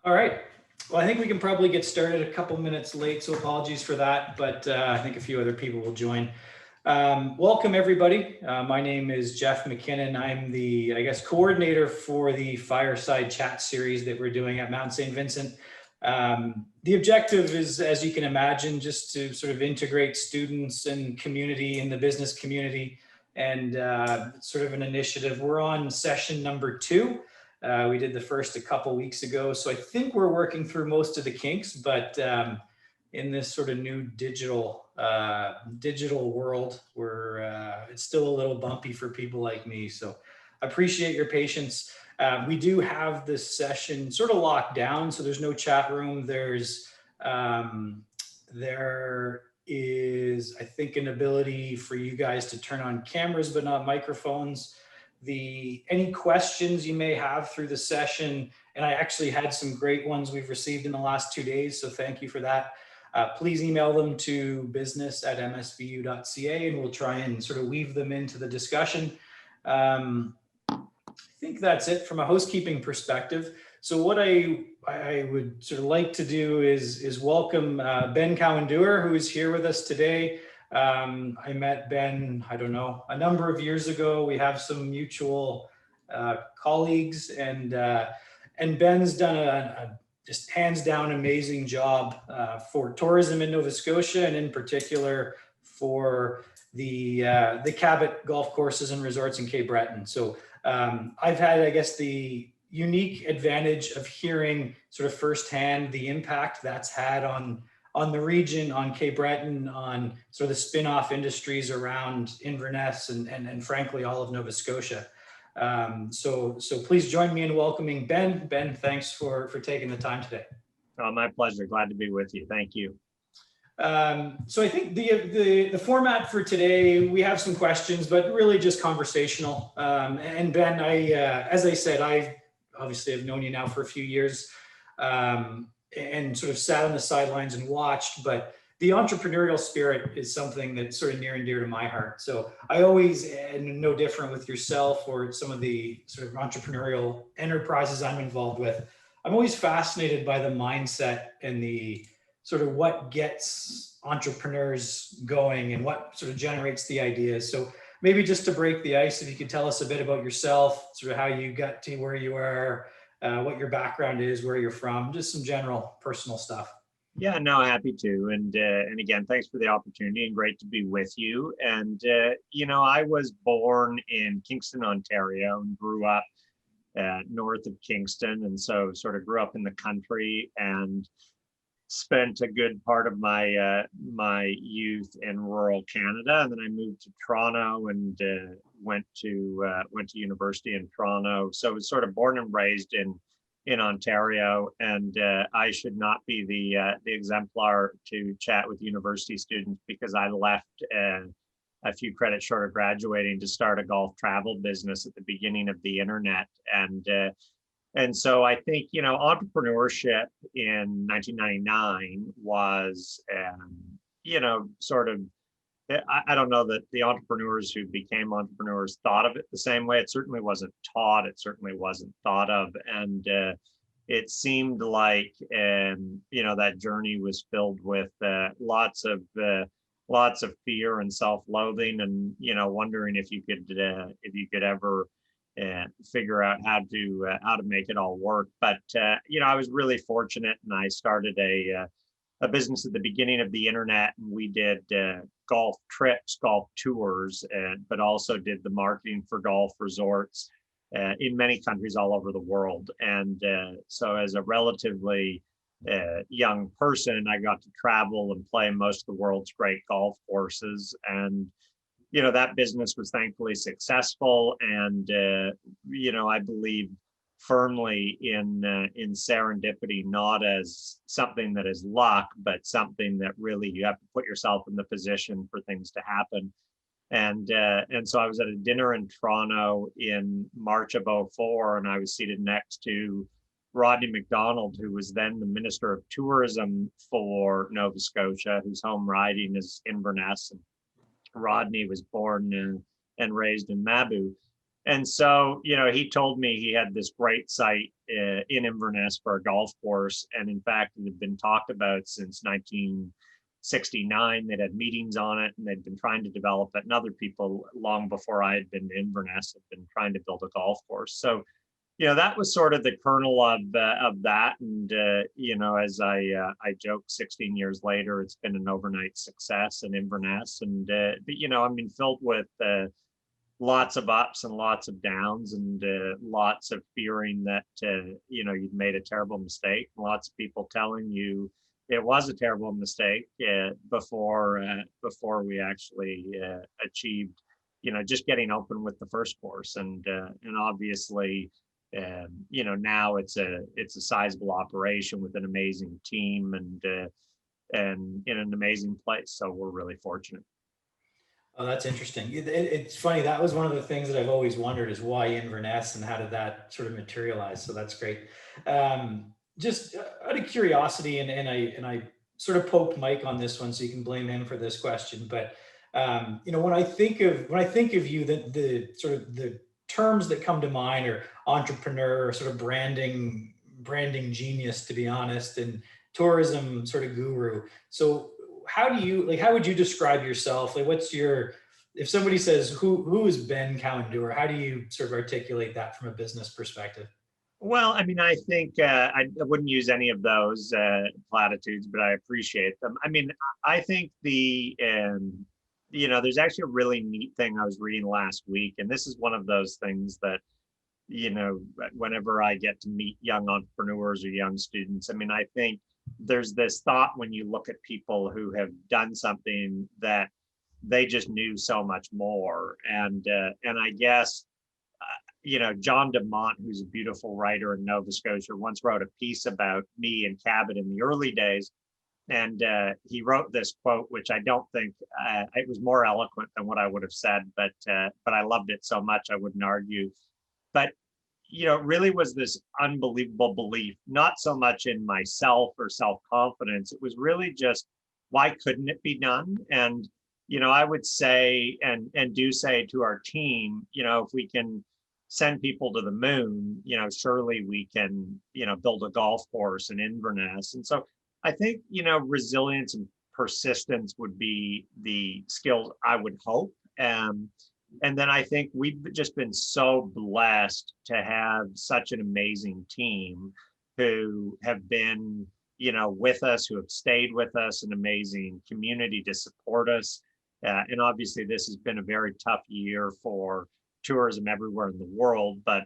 All right. Well, I think we can probably get started a couple minutes late, so apologies for that, but I think a few other people will join. Welcome, everybody. My name is Jeff McKinnon. I'm the, coordinator for the Fireside chat series that we're doing at Mount St. Vincent. The objective is, as you can imagine, just to sort of integrate students and community in the business community, and sort of an initiative. We're on session number 2. We did the first a couple weeks ago, so I think we're working through most of the kinks. But in this sort of new digital world, where it's still a little bumpy for people like me. So I appreciate your patience. We do have this session sort of locked down, so there's no chat room. There is, I think, an ability for you guys to turn on cameras but not microphones. Any questions you may have through the session, and I actually had some great ones we've received in the last 2 days, so thank you for that. Please email them to business@msvu.ca, and we'll try and sort of weave them into the discussion. I think that's it from a housekeeping perspective. So what I would sort of like to do is welcome Ben Cowan-Dewar, who is here with us today. I met Ben, I don't know, a number of years ago. We have some mutual colleagues, and Ben's done a just hands down amazing job for tourism in Nova Scotia, and in particular for the Cabot golf courses and resorts in Cape Breton. So I've had, I guess, the unique advantage of hearing sort of firsthand the impact that's had on the region, on Cape Breton, on sort of the spin-off industries around Inverness and frankly, all of Nova Scotia. So please join me in welcoming Ben. Ben, thanks for taking the time today. Oh, my pleasure. Glad to be with you. Thank you. So I think the format for today, we have some questions, but really just conversational. And Ben, as I said, I obviously have known you now for a few years, and sort of sat on the sidelines and watched, but the entrepreneurial spirit is something that's sort of near and dear to my heart. So I always, and no different with yourself or some of the sort of entrepreneurial enterprises I'm involved with, I'm always fascinated by the mindset and the sort of what gets entrepreneurs going and what sort of generates the ideas. So maybe just to break the ice, if you could tell us a bit about yourself, sort of how you got to where you are, what your background is, where you're from, just some general personal stuff. Yeah, no, happy to. And again, thanks for the opportunity and great to be with you. And, I was born in Kingston, Ontario, and grew up north of Kingston. And so sort of grew up in the country and spent a good part of my my youth in rural Canada. And then I moved to Toronto and went to university in Toronto. So I was sort of born and raised in Ontario, and I should not be the exemplar to chat with university students because I left a few credits short of graduating to start a golf travel business at the beginning of the internet. And so I think, entrepreneurship in 1999 was, sort of, I don't know that the entrepreneurs who became entrepreneurs thought of it the same way. It certainly wasn't taught. It certainly wasn't thought of. And it seemed like, that journey was filled with lots of fear and self-loathing, and wondering if you could ever figure out how to make it all work. But I was really fortunate, and I started a business at the beginning of the internet, and we did golf trips, golf tours, but also did the marketing for golf resorts in many countries all over the world. And so as a relatively young person, I got to travel and play most of the world's great golf courses. And that business was thankfully successful. And I believe firmly in serendipity, not as something that is luck, but something that really you have to put yourself in the position for things to happen. And so I was at a dinner in Toronto in March of 2004, and I was seated next to Rodney McDonald, who was then the Minister of Tourism for Nova Scotia, whose home riding is Inverness. And Rodney was born and raised in Mabu. And so, he told me he had this great site in Inverness for a golf course. And in fact, it had been talked about since 1969. They'd had meetings on it and they'd been trying to develop it. And other people, long before I had been to Inverness, had been trying to build a golf course. So, that was sort of the kernel of that. And, as I joke, 16 years later, it's been an overnight success in Inverness. And, but, filled with lots of ups and lots of downs, and lots of fearing that you'd made a terrible mistake. Lots of people telling you it was a terrible mistake before we actually achieved, just getting open with the first course. And obviously, now it's a sizable operation with an amazing team and in an amazing place. So we're really fortunate. Oh, that's interesting. It's funny. That was one of the things that I've always wondered is why Inverness and how did that sort of materialize? So that's great. Just out of curiosity, and I sort of poked Mike on this one, so you can blame him for this question. But when I think of you, the sort of the terms that come to mind are entrepreneur, or sort of branding genius, to be honest, and tourism sort of guru. So how would you describe yourself? Like, if somebody says, who is Ben Cowan-Dewar, how do you sort of articulate that from a business perspective? Well, I think I wouldn't use any of those platitudes, but I appreciate them. I think there's actually a really neat thing I was reading last week, and this is one of those things that, whenever I get to meet young entrepreneurs or young students, I think there's this thought when you look at people who have done something that they just knew so much more. And I guess, John Dumont, who's a beautiful writer in Nova Scotia, once wrote a piece about me and Cabot in the early days. And he wrote this quote, which I don't think it was more eloquent than what I would have said, but I loved it so much I wouldn't argue. But it really was this unbelievable belief, not so much in myself or self-confidence. It was really just, why couldn't it be done? And, I would say, and do say to our team, if we can send people to the moon, surely we can, build a golf course in Inverness. And so I think, resilience and persistence would be the skills I would hope. And then I think we've just been so blessed to have such an amazing team who have been, with us, who have stayed with us, an amazing community to support us. And obviously, this has been a very tough year for tourism everywhere in the world, but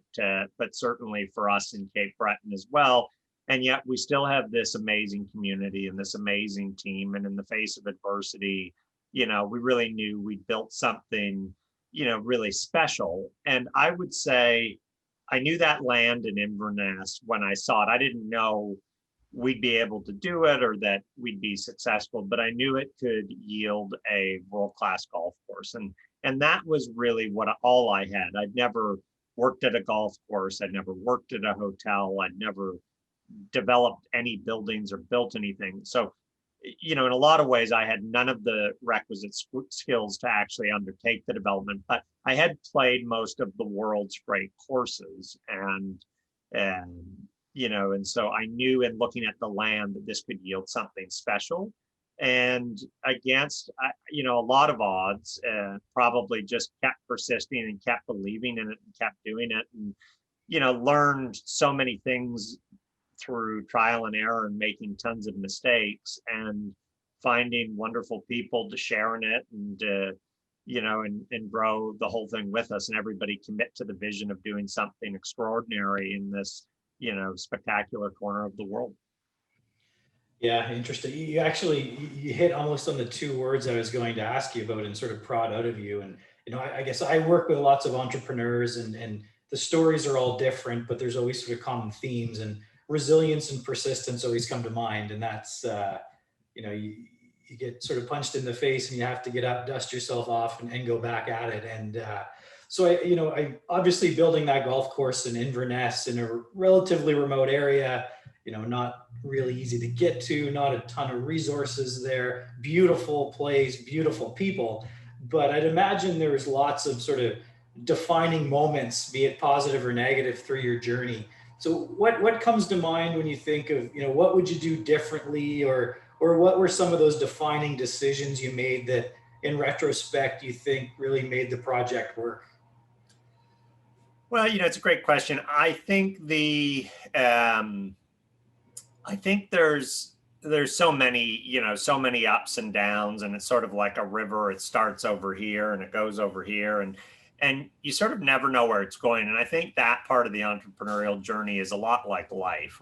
certainly for us in Cape Breton as well. And yet we still have this amazing community and this amazing team. And in the face of adversity, we really knew we built something really special. And I would say I knew that land in Inverness when I saw it. I didn't know we'd be able to do it or that we'd be successful, but I knew it could yield a world-class golf course. And that was really all I had. I'd never worked at a golf course. I'd never worked at a hotel. I'd never developed any buildings or built anything. So in a lot of ways, I had none of the requisite skills to actually undertake the development, but I had played most of the world's great courses. And so I knew in looking at the land that this could yield something special. And against, a lot of odds, probably just kept persisting and kept believing in it and kept doing it. And, learned so many things through trial and error and making tons of mistakes and finding wonderful people to share in it and, and grow the whole thing with us, and everybody commit to the vision of doing something extraordinary in this, spectacular corner of the world. Yeah, interesting. You hit almost on the two words I was going to ask you about and sort of prod out of you. And, I guess I work with lots of entrepreneurs and the stories are all different, but there's always sort of common themes, and resilience and persistence always come to mind. And that's, you get sort of punched in the face and you have to get up, dust yourself off and go back at it. And so I obviously building that golf course in Inverness in a relatively remote area, not really easy to get to, not a ton of resources there, beautiful place, beautiful people. But I'd imagine there's lots of sort of defining moments, be it positive or negative, through your journey. So what comes to mind when you think of, what would you do differently, or what were some of those defining decisions you made that in retrospect you think really made the project work? Well, it's a great question. I think there's so many, so many ups and downs, and it's sort of like a river. It starts over here and it goes over here, and you sort of never know where it's going. And I think that part of the entrepreneurial journey is a lot like life,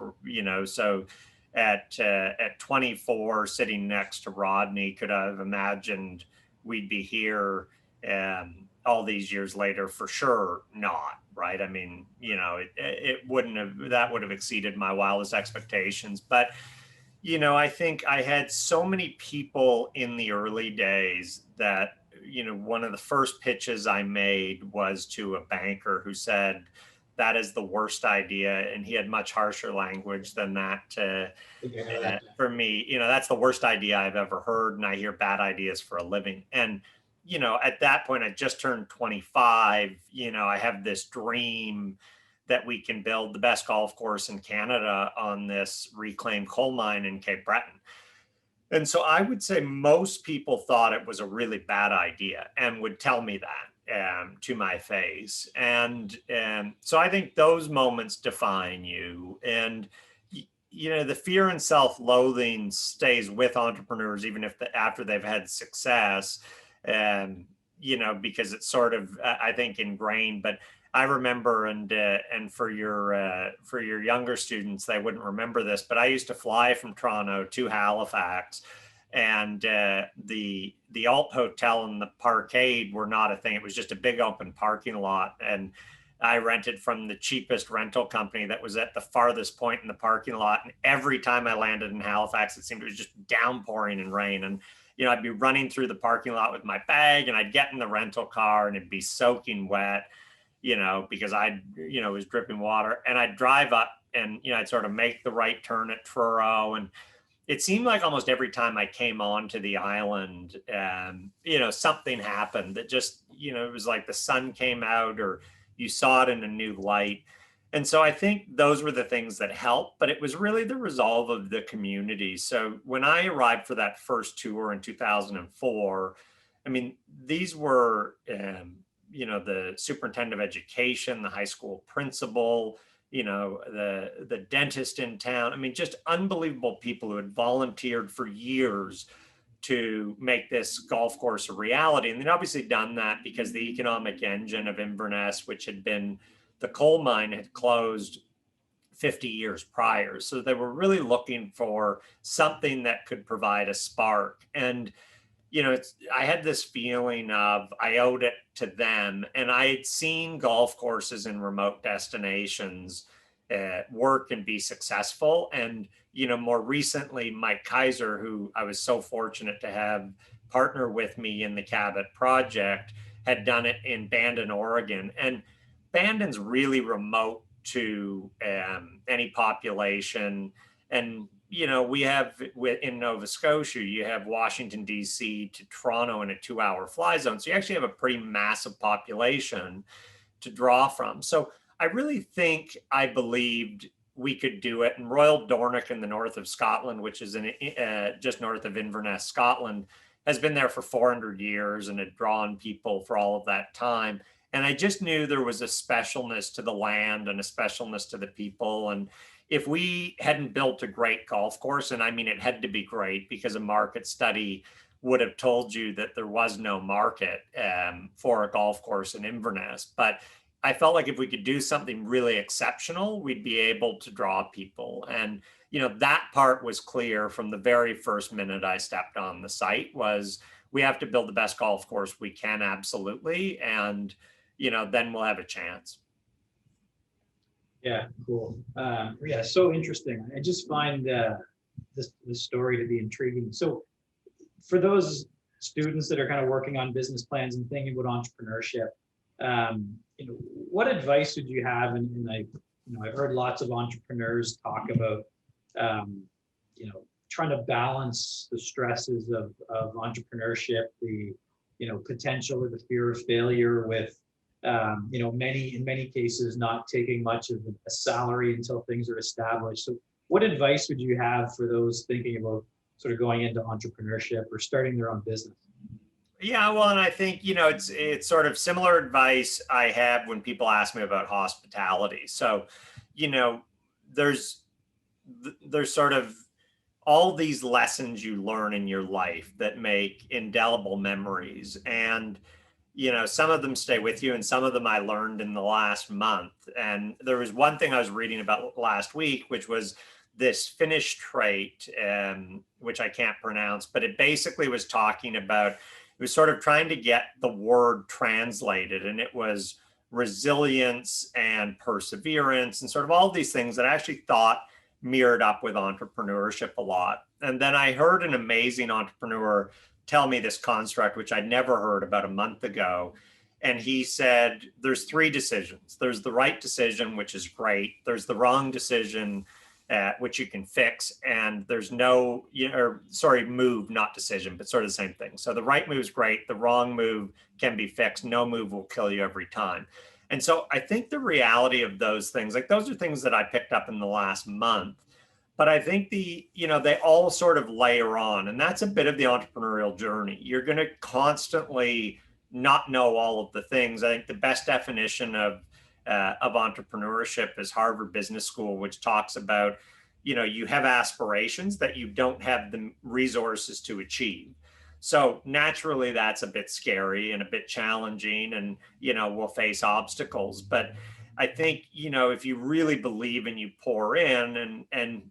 so at 24, sitting next to Rodney, could I have imagined we'd be here all these years later? For sure not, right? I mean, it wouldn't have, that would have exceeded my wildest expectations. But I think I had so many people in the early days that, one of the first pitches I made was to a banker who said, that is the worst idea. And he had much harsher language than that for me. That's the worst idea I've ever heard. And I hear bad ideas for a living. And, at that point, I just turned 25. I have this dream that we can build the best golf course in Canada on this reclaimed coal mine in Cape Breton. And so I would say most people thought it was a really bad idea and would tell me that to my face. And so I think those moments define you. And, the fear and self-loathing stays with entrepreneurs, even if after they've had success, because it's sort of, I think, ingrained. But I remember, and for your younger students, they wouldn't remember this, but I used to fly from Toronto to Halifax, and the Alt Hotel and the Parkade were not a thing. It was just a big open parking lot, and I rented from the cheapest rental company that was at the farthest point in the parking lot. And every time I landed in Halifax, it seemed it was just downpouring and rain. And I'd be running through the parking lot with my bag, and I'd get in the rental car and it'd be soaking wet, because was dripping water, and I'd drive up and, I'd sort of make the right turn at Truro. And it seemed like almost every time I came onto the island, something happened that just, it was like the sun came out, or you saw it in a new light. And so I think those were the things that helped, but it was really the resolve of the community. So when I arrived for that first tour in 2004, I mean, these were, the superintendent of education, the high school principal, the dentist in town. I mean, just unbelievable people who had volunteered for years to make this golf course a reality. And they'd obviously done that because the economic engine of Inverness, which had been the coal mine, had closed 50 years prior. So they were really looking for something that could provide a spark. And I had this feeling of I owed it to them. And I had seen golf courses in remote destinations work and be successful. And, more recently, Mike Kaiser, who I was so fortunate to have partner with me in the Cabot project, had done it in Bandon, Oregon. And Bandon's really remote to any population. And we have in Nova Scotia, you have Washington, D.C. to Toronto in a 2-hour fly zone. So you actually have a pretty massive population to draw from. So I really think I believed we could do it. And Royal Dornoch in the north of Scotland, which is just north of Inverness, Scotland, has been there for 400 years and had drawn people for all of that time. And I just knew there was a specialness to the land and a specialness to the people. And if we hadn't built a great golf course, and I mean, it had to be great because a market study would have told you that there was no market for a golf course in Inverness. But I felt like if we could do something really exceptional, we'd be able to draw people. And, that part was clear from the very first minute I stepped on the site. Was we have to build the best golf course we can, absolutely. And, then we'll have a chance. Yeah, cool. Yeah, so interesting. I just find this story to be intriguing. So for those students that are kind of working on business plans and thinking about entrepreneurship, what advice would you have? And I've heard lots of entrepreneurs talk about, trying to balance the stresses of entrepreneurship, the, potential or the fear of failure with, in many cases, not taking much of a salary until things are established. So what advice would you have for those thinking about sort of going into entrepreneurship or starting their own business? Yeah, well, and I think, it's sort of similar advice I have when people ask me about hospitality. So, you know, there's there's sort of all these lessons you learn in your life that make indelible memories. And, some of them stay with you, and some of them I learned in the last month. And there was one thing I was reading about last week, which was this Finnish trait, which I can't pronounce, but it basically was talking about, it was sort of trying to get the word translated, and it was resilience and perseverance and sort of all these things that I actually thought mirrored up with entrepreneurship a lot. And then I heard an amazing entrepreneur tell me this construct, which I'd never heard about a month ago. And he said, there's three decisions. There's the right decision, which is great. There's the wrong decision, which you can fix. And there's no, move, not decision, but sort of the same thing. So the right move is great. The wrong move can be fixed. No move will kill you every time. And so I think the reality of those things, like those are things that I picked up in the last month. But I think they all sort of layer on, and that's a bit of the entrepreneurial journey. You're going to constantly not know all of the things. I think the best definition of entrepreneurship is Harvard Business School, which talks about, you have aspirations that you don't have the resources to achieve. So naturally, that's a bit scary and a bit challenging, and we'll face obstacles. But I think if you really believe and you pour in, and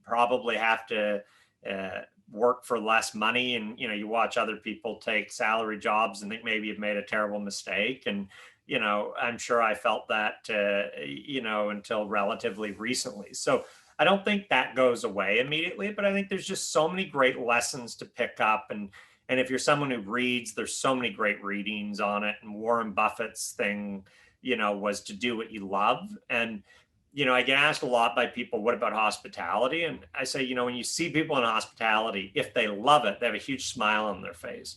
probably have to work for less money, and you watch other people take salary jobs and think maybe you've made a terrible mistake. And I'm sure I felt that until relatively recently. So I don't think that goes away immediately, but I think there's just so many great lessons to pick up. And if you're someone who reads, there's so many great readings on it. And Warren Buffett's thing, was to do what you love. And I get asked a lot by people, what about hospitality? And I say, when you see people in hospitality, if they love it, they have a huge smile on their face.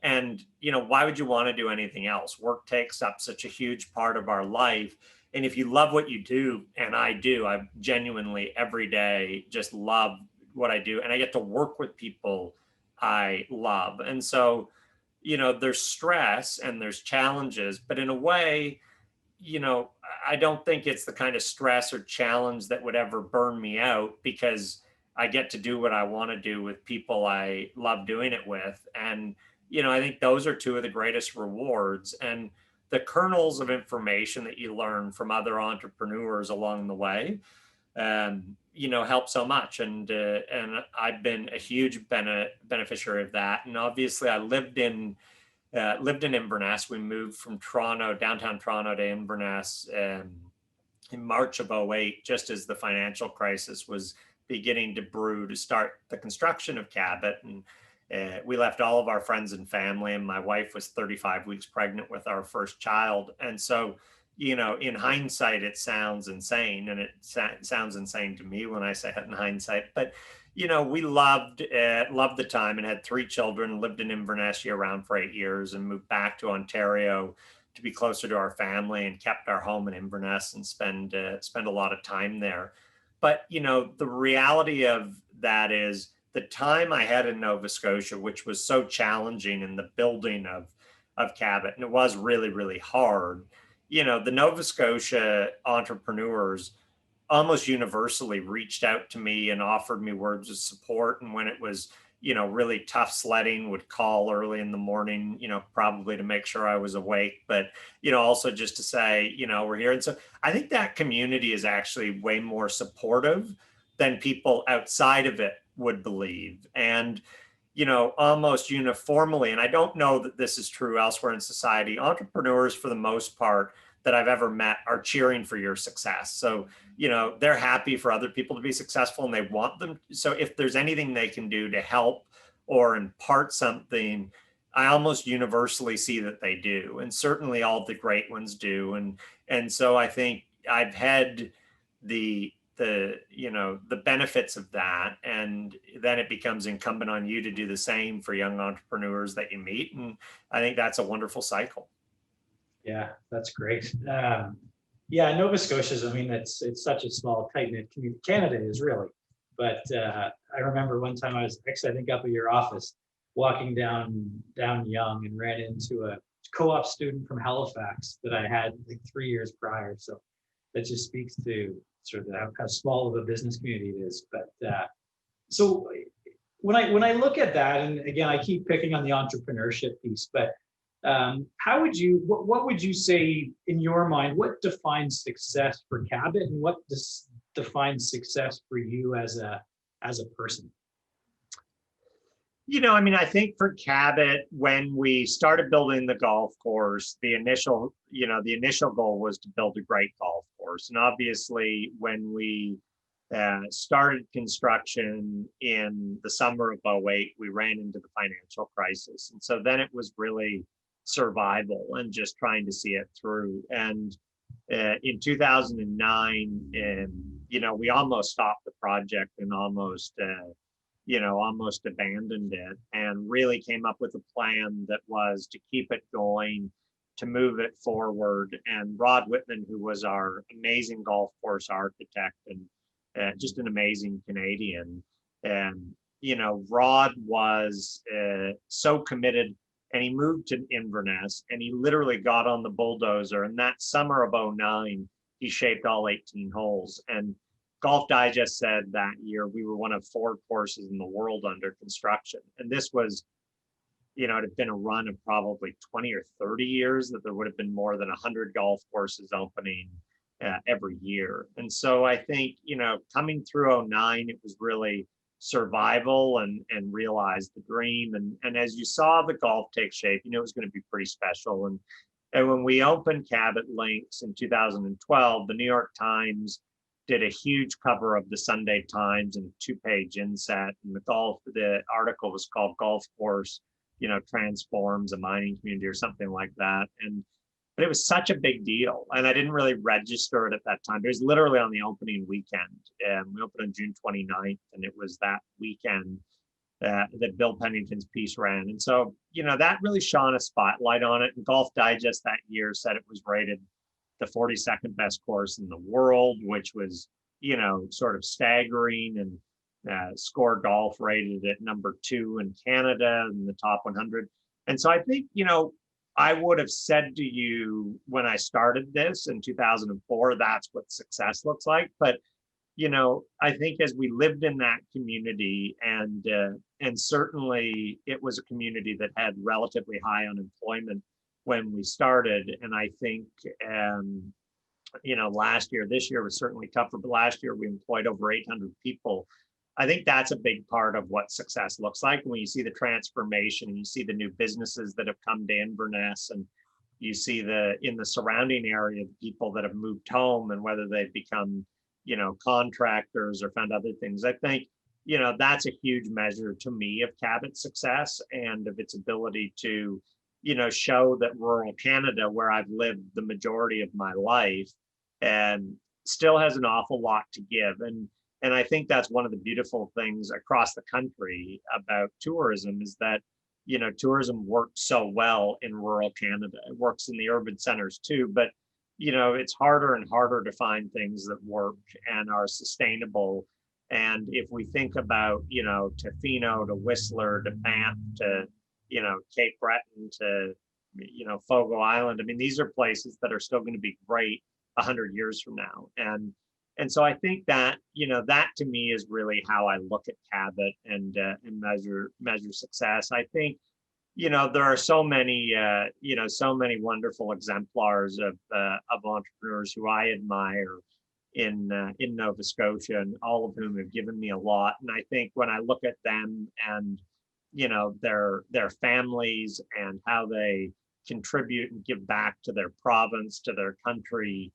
And, why would you want to do anything else? Work takes up such a huge part of our life. And if you love what you do, and I do, I genuinely every day just love what I do. And I get to work with people I love. And so, there's stress and there's challenges, but in a way, I don't think it's the kind of stress or challenge that would ever burn me out, because I get to do what I want to do with people I love doing it with. And, I think those are two of the greatest rewards. And the kernels of information that you learn from other entrepreneurs along the way, help so much. And I've been a huge beneficiary of that. And obviously I lived in Inverness. We moved from downtown Toronto to Inverness in March of 2008, just as the financial crisis was beginning to brew, to start the construction of Cabot. And we left all of our friends and family, and my wife was 35 weeks pregnant with our first child. And so, in hindsight, it sounds insane, and it sounds insane to me when I say it in hindsight. But we loved the time, and had 3 children, lived in Inverness year round for 8 years, and moved back to Ontario to be closer to our family, and kept our home in Inverness and spend a lot of time there. But the reality of that is the time I had in Nova Scotia, which was so challenging in the building of Cabot, and it was really, really hard. The Nova Scotia entrepreneurs almost universally reached out to me and offered me words of support. And when it was, really tough sledding, would call early in the morning, probably to make sure I was awake, but, also just to say, we're here. And so I think that community is actually way more supportive than people outside of it would believe. And, almost uniformly, and I don't know that this is true elsewhere in society, entrepreneurs, for the most part, that I've ever met are cheering for your success. So, they're happy for other people to be successful, and they want them. So if there's anything they can do to help or impart something, I almost universally see that they do. And certainly all the great ones do. And so I think I've had the benefits of that. And then it becomes incumbent on you to do the same for young entrepreneurs that you meet. And I think that's a wonderful cycle. Yeah, that's great. Yeah, Nova Scotia's, I mean, it's such a small, tight-knit community. Canada is really. But I remember one time I was actually, I think, up at your office, walking down Yonge and ran into a co-op student from Halifax that I had like 3 years prior. So that just speaks to sort of how small of a business community it is. But so when I look at that, and again, I keep picking on the entrepreneurship piece, but how would you, what would you say in your mind, what defines success for Cabot, and what defines success for you as a person? I mean, I think for Cabot, when we started building the golf course, the initial goal was to build a great golf course. And obviously, when we started construction in the summer of '08, we ran into the financial crisis. And so then it was really survival and just trying to see it through. And in 2009, we almost stopped the project and almost abandoned it, and really came up with a plan that was to keep it going, to move it forward. And Rod Whitman, who was our amazing golf course architect and just an amazing Canadian, and Rod was so committed, and he moved to Inverness, and he literally got on the bulldozer, and that summer of '09 he shaped all 18 holes. And Golf Digest said that year we were one of 4 courses in the world under construction. And this was, it had been a run of probably 20 or 30 years that there would have been more than 100 golf courses opening every year. And so I think, coming through '09, it was really survival and realize the dream. And as you saw the golf take shape, it was going to be pretty special. And when we opened Cabot Links in 2012, the New York Times did a huge cover of the Sunday Times and a 2-page inset. And the article was called Golf Course, Transforms a Mining Community or something like that. But it was such a big deal. And I didn't really register it at that time. It was literally on the opening weekend. And we opened on June 29th. And it was that weekend that Bill Pennington's piece ran. And so, that really shone a spotlight on it. And Golf Digest that year said it was rated the 42nd best course in the world, which was, sort of staggering. And Score Golf rated it number 2 in Canada in the top 100. And so I think, I would have said to you when I started this in 2004, that's what success looks like. But, I think as we lived in that community, and certainly it was a community that had relatively high unemployment when we started. And I think, this year was certainly tougher, but last year we employed over 800 people. I think that's a big part of what success looks like when you see the transformation, and you see the new businesses that have come to Inverness, and you see in the surrounding area, the people that have moved home, and whether they've become, contractors or found other things. I think, that's a huge measure to me of Cabot's success and of its ability to, show that rural Canada, where I've lived the majority of my life, and still has an awful lot to give. And I think that's one of the beautiful things across the country about tourism, is that, tourism works so well in rural Canada. It works in the urban centers too, but, it's harder and harder to find things that work and are sustainable. And if we think about, Tofino to Whistler to Banff to, Cape Breton to, Fogo Island. I mean, these are places that are still going to be great 100 years from now. And so I think that, that to me is really how I look at Cabot and measure success. I think, there are so many wonderful exemplars of entrepreneurs who I admire in Nova Scotia, and all of whom have given me a lot. And I think when I look at them and, their families and how they contribute and give back to their province, to their country,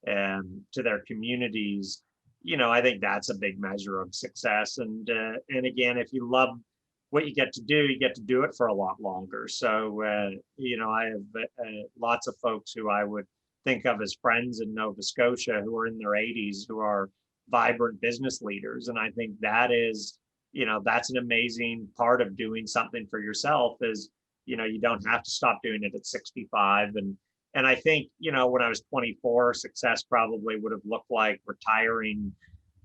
and to their communities, I think that's a big measure of success. And again, if you love what you get to do it for a lot longer. So, I have lots of folks who I would think of as friends in Nova Scotia who are in their 80s, who are vibrant business leaders. And I think that is, that's an amazing part of doing something for yourself, is, you don't have to stop doing it at 65. And I think, when I was 24, success probably would have looked like retiring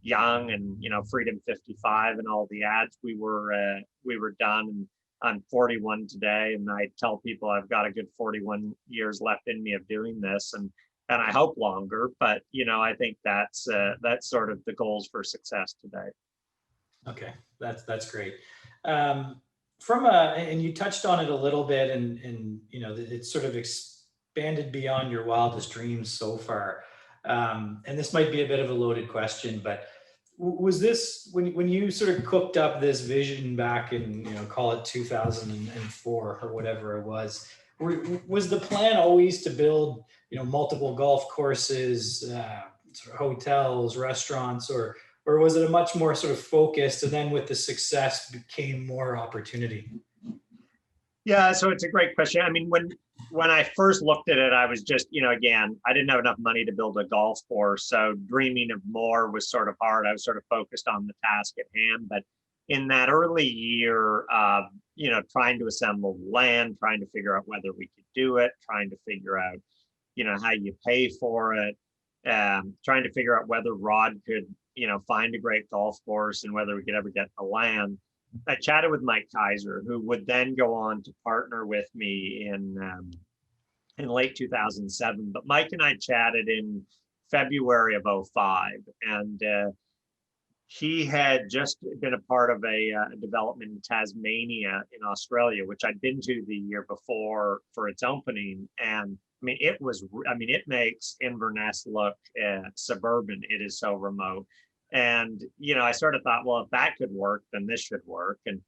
young and, Freedom 55 and all the ads we were done. And I'm 41 today, and I tell people I've got a good 41 years left in me of doing this, and I hope longer. But I think that's sort of the goals for success today. Okay, that's great. And you touched on it a little bit, and it's sort of expanded beyond your wildest dreams so far. And this might be a bit of a loaded question, but was this when you sort of cooked up this vision back in, call it 2004 or whatever it was the plan always to build, multiple golf courses, sort of hotels, restaurants, or was it a much more sort of focused, and then with the success became more opportunity? Yeah, so it's a great question. I mean, when I first looked at it, I was just, again, I didn't have enough money to build a golf course, so dreaming of more was sort of hard. I was sort of focused on the task at hand. But in that early year of, trying to assemble land, trying to figure out whether we could do it, trying to figure out, how you pay for it, trying to figure out whether Rod could, find a great golf course and whether we could ever get the land. I chatted with Mike Kaiser, who would then go on to partner with me in late 2007. But Mike and I chatted in February of 2005, and he had just been a part of a development in Tasmania in Australia, which I'd been to the year before for its opening. And it makes Inverness look suburban. It is so remote. And, I sort of thought, well, if that could work, then this should work. And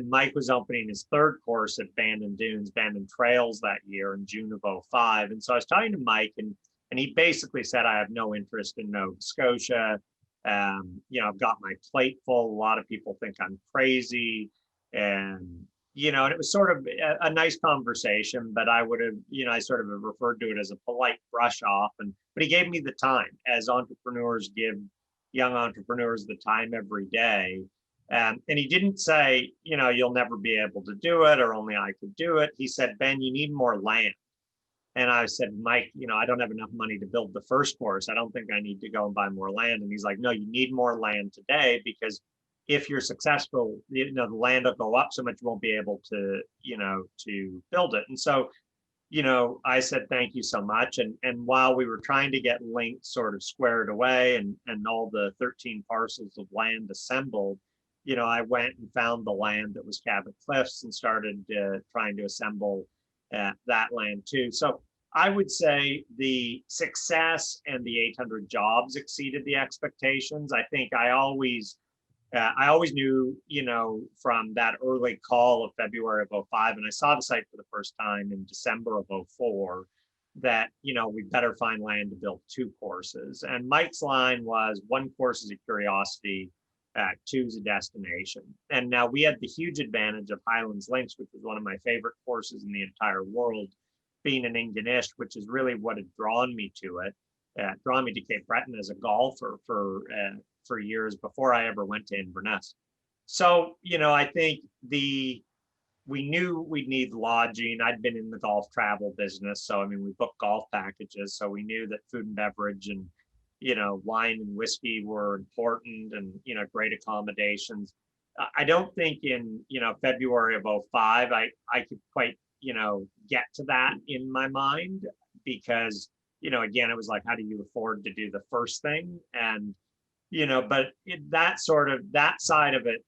Mike was opening his third course at Bandon Dunes, Bandon Trails that year in June of 2005. And so I was talking to Mike, and he basically said, I have no interest in Nova Scotia. I've got my plate full. A lot of people think I'm crazy. And it was sort of a nice conversation, but I would have, I sort of referred to it as a polite brush off. But he gave me the time, as entrepreneurs give young entrepreneurs the time every day. And he didn't say, you'll never be able to do it, or only I could do it. He said, Ben, you need more land. And I said, Mike, I don't have enough money to build the first course. I don't think I need to go and buy more land. And he's like, no, you need more land today, because if you're successful, the land will go up so much you won't be able to, to build it. And so, I said, thank you so much. And while we were trying to get links sort of squared away and all the 13 parcels of land assembled, I went and found the land that was Cabot Cliffs and started trying to assemble that land too. So I would say the success and the 800 jobs exceeded the expectations. I think I always knew, from that early call of February of 2005, and I saw the site for the first time in December of 2004, that, we better find land to build two courses. And Mike's line was, one course is a curiosity, two is a destination. And now we had the huge advantage of Highlands Links, which was one of my favorite courses in the entire world, being in Ingonish, which is really what had drawn me to it, drawn me to Cape Breton as a golfer for years before I ever went to Inverness. So, I think we knew we'd need lodging. I'd been in the golf travel business. So, we booked golf packages. So we knew that food and beverage and, wine and whiskey were important, and, great accommodations. I don't think in, February of 2005, I could quite, get to that in my mind, because, again, it was like, how do you afford to do the first thing? And, but that side of it,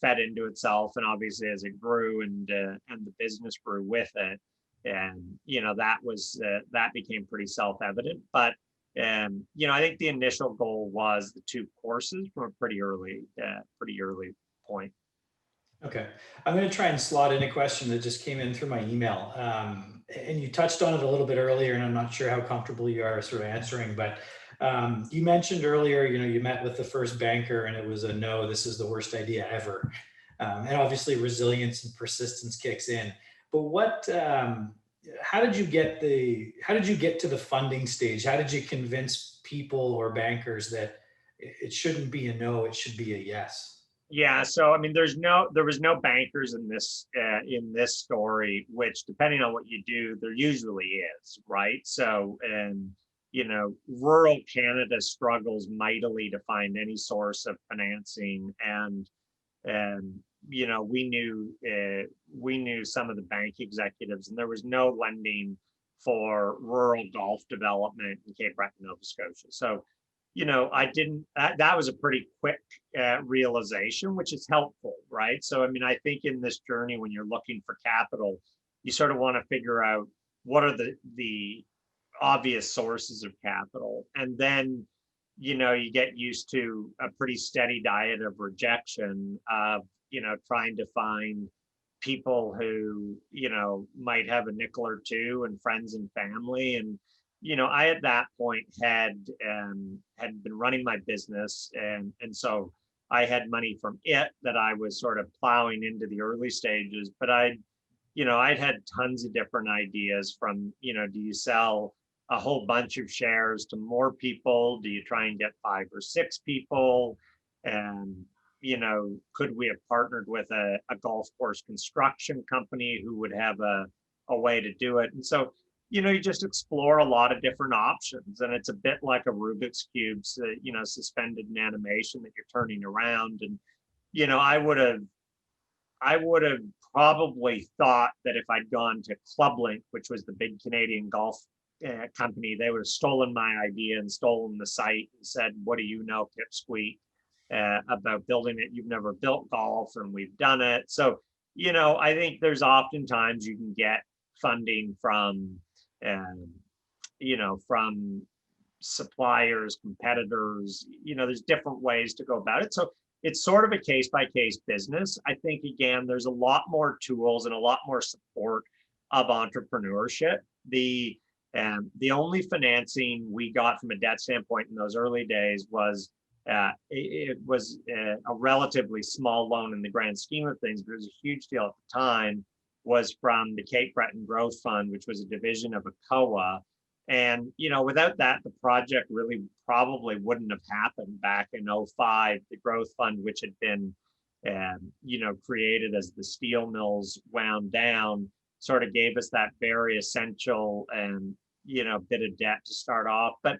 fed into itself. And obviously as it grew and the business grew with it, and, that became pretty self-evident. But, I think the initial goal was the two courses from a pretty early point. Okay. I'm going to try and slot in a question that just came in through my email. And you touched on it a little bit earlier, and I'm not sure how comfortable you are sort of answering, but you mentioned earlier, you met with the first banker and it was a no, this is the worst idea ever. And obviously resilience and persistence kicks in. But how did you get to the funding stage? How did you convince people or bankers that it shouldn't be a no, it should be a yes? Yeah, so I mean, there was no bankers in this story, which depending on what you do, there usually is, right? So, and rural Canada struggles mightily to find any source of financing, and we knew some of the bank executives, and there was no lending for rural golf development in Cape Breton, Nova Scotia. So, I didn't. That was a pretty quick realization, which is helpful, right? So, I mean, I think in this journey, when you're looking for capital, you sort of want to figure out what are the obvious sources of capital, and then you get used to a pretty steady diet of rejection of trying to find people who might have a nickel or two, and friends and family. And I at that point had been running my business, and so I had money from it that I was sort of plowing into the early stages. But I'd had tons of different ideas from, do you sell a whole bunch of shares to more people? Do you try and get 5 or 6 people? And, could we have partnered with a golf course construction company who would have a way to do it? And so, you just explore a lot of different options. And it's a bit like a Rubik's Cube, so, suspended in animation that you're turning around. And, I would have probably thought that if I'd gone to Clublink, which was the big Canadian golf company, they would have stolen my idea and stolen the site and said, "What do you know, Pipsqueak, about building it? You've never built golf, and we've done it." So, I think there's oftentimes you can get funding um, from suppliers, competitors. There's different ways to go about it. So it's sort of a case by case business. I think, again, there's a lot more tools and a lot more support of entrepreneurship. The only financing we got from a debt standpoint in those early days was it was a relatively small loan in the grand scheme of things, but it was a huge deal at the time, was from the Cape Breton Growth Fund, which was a division of ACOA. And, without that, the project really probably wouldn't have happened back in '05. The Growth Fund, which had been, created as the steel mills wound down, sort of gave us that very essential bit of debt to start off. But,